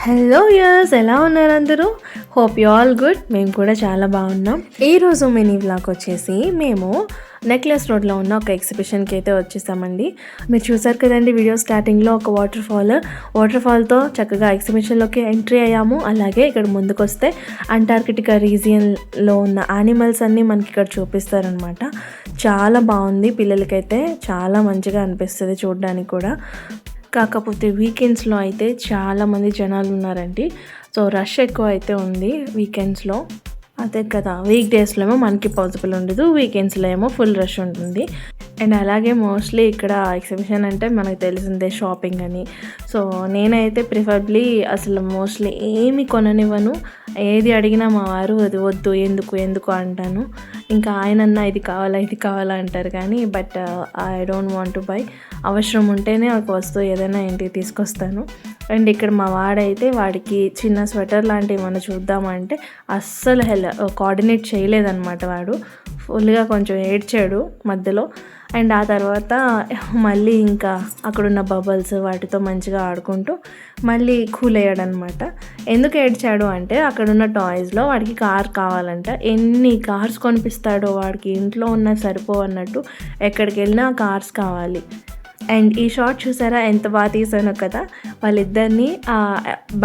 Hello యర్స్, ఎలా ఉన్నారు అందరూ? Hope you all good. మేము కూడా చాలా బాగున్నాం. ఈరోజు మినీ వ్లాగ్ వచ్చేసి మేము నెక్లెస్ రోడ్లో ఉన్న ఒక ఎగ్జిబిషన్కి అయితే వచ్చేసామండి. మీరు చూసారు కదండి వీడియో స్టార్టింగ్లో ఒక వాటర్ ఫాల్తో చక్కగా ఎగ్జిబిషన్లోకి ఎంట్రీ అయ్యాము. అలాగే ఇక్కడ ముందుకు వస్తే అంటార్కిటికా రీజియన్లో ఉన్న యానిమల్స్ అన్నీ మనకి ఇక్కడ చూపిస్తారనమాట. చాలా బాగుంది, పిల్లలకైతే చాలా మంచిగా అనిపిస్తుంది చూడడానికి కూడా. కాకపోతే వీకెండ్స్లో అయితే చాలామంది జనాలు ఉన్నారండి. సో రష్ ఎక్కువ అయితే ఉంది వీకెండ్స్లో. అదే కదా, వీక్ డేస్లో ఏమో మనకి పాసిబుల్ ఉండదు, వీకెండ్స్లో ఏమో ఫుల్ రష్ ఉంటుంది. అండ్ అలాగే మోస్ట్లీ ఇక్కడ ఎగ్జిబిషన్ అంటే మనకు తెలిసిందే షాపింగ్ అని. సో నేనైతే ప్రిఫరబ్లీ అసలు మోస్ట్లీ ఏమి కొననివ్వను. ఏది అడిగినా మా వారు అది వద్దు, ఎందుకు అంటాను. ఇంకా ఆయనన్నా ఇది కావాలా అంటారు కానీ but I don't want to buy. అవసరం ఉంటేనే ఒక వస్తువు ఏదైనా ఇంటికి తీసుకొస్తాను. అండ్ ఇక్కడ మా వాడికి చిన్న స్వెటర్ లాంటివి ఏమైనా చూద్దామంటే అస్సలు కోఆర్డినేట్ చేయలేదన్నమాట. వాడు ఫుల్గా కొంచెం ఏడ్చాడు మధ్యలో. అండ్ ఆ తర్వాత మళ్ళీ ఇంకా అక్కడున్న బబల్స్ వాటితో మంచిగా ఆడుకుంటూ మళ్ళీ కూల్ అయ్యాడనమాట. ఎందుకు ఏడ్చాడు అంటే అక్కడున్న టాయ్స్లో వాడికి కార్ కావాలంట. ఎన్ని కార్స్ కొనిపిస్తాడో వాడికి, ఇంట్లో ఉన్న సరిపోవన్నట్టు ఎక్కడికి వెళ్ళినా కార్స్ కావాలి. అండ్ ఈ షాట్ చూసారా ఎంత బాగా తీసానో కదా, వాళ్ళిద్దరిని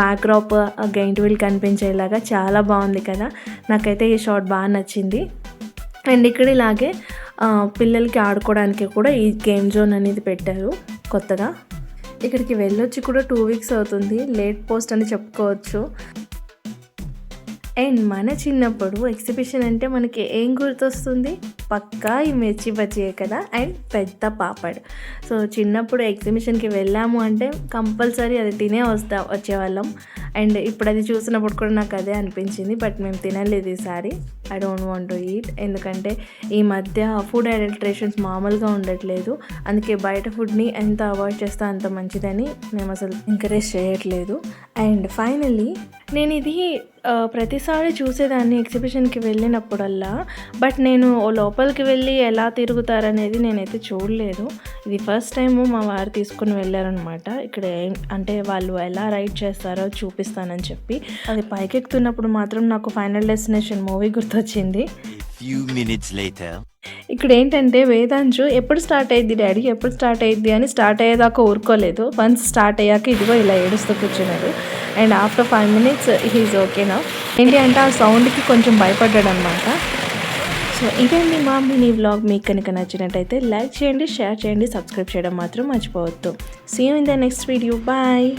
బ్యాక్డ్రాప్ గెయింట్ వీల్ కనిపించేలాగా చాలా బాగుంది కదా. నాకైతే ఈ షాట్ బాగా నచ్చింది. అండ్ ఇక్కడ ఇలాగే పిల్లలకి ఆడుకోవడానికి కూడా ఈ గేమ్ జోన్ అనేది పెట్టారు కొత్తగా. ఇక్కడికి వెళ్ళొచ్చి కూడా 2 weeks అవుతుంది, లేట్ పోస్ట్ అని చెప్పుకోవచ్చు. అండ్ మన చిన్నప్పుడు ఎగ్జిబిషన్ అంటే మనకి ఏం గుర్తొస్తుంది? పక్కా ఈ మిర్చి బజ్జీయే కదా, అండ్ పెద్ద పాపడ్. సో చిన్నప్పుడు ఎగ్జిబిషన్కి వెళ్ళాము అంటే కంపల్సరీ అది తినే వచ్చేవాళ్ళం. అండ్ ఇప్పుడు అది చూసినప్పుడు కూడా నాకు అదే అనిపించింది. బట్ మేము తినలేదు ఈసారి. I don't want to eat. ఎందుకంటే ఈ మధ్య ఫుడ్ అడల్ట్రేషన్స్ మామూలుగా ఉండట్లేదు. అందుకే బయట ఫుడ్ని ఎంత అవాయిడ్ చేస్తే అంత మంచిదని మేము అసలు ఎంకరేజ్ చేయట్లేదు. అండ్ ఫైనల్లీ నేను ఇది ప్రతిసారి చూసేదాన్ని ఎగ్జిబిషన్కి వెళ్ళినప్పుడల్లా. బట్ నేను లోపలికి వెళ్ళి ఎలా తిరుగుతారనేది నేనైతే చూడలేదు. ఇది ఫస్ట్ టైము మా వారు తీసుకుని వెళ్ళారనమాట. ఇక్కడ అంటే వాళ్ళు ఎలా రైడ్ చేస్తారో చూపిస్తానని చెప్పి. అది పైకెక్కుతున్నప్పుడు మాత్రం నాకు ఫైనల్ డెస్టినేషన్ మూవీ గుర్తొచ్చింది. ఇక్కడ ఏంటంటే వేదాంశు ఎప్పుడు స్టార్ట్ అయ్యిద్ది డాడీ, ఎప్పుడు స్టార్ట్ అయ్యిద్ది అని స్టార్ట్ అయ్యేదాకా ఊరుకోలేదు. వన్స్ స్టార్ట్ అయ్యాక ఇదిగో ఇలా ఏడుస్తూ కూర్చున్నాడు. అండ్ ఆఫ్టర్ 5 minutes హీఈస్ ఓకేనా. ఏంటి అంటే ఆ సౌండ్కి కొంచెం భయపడ్డాడు అనమాట. సో ఇదండి మా మినీ వ్లాగ్. మీకు కనుక నచ్చినట్టయితే లైక్ చేయండి, షేర్ చేయండి, సబ్స్క్రైబ్ చేయడం మాత్రం మర్చిపోవద్దు. See you in the next video. Bye.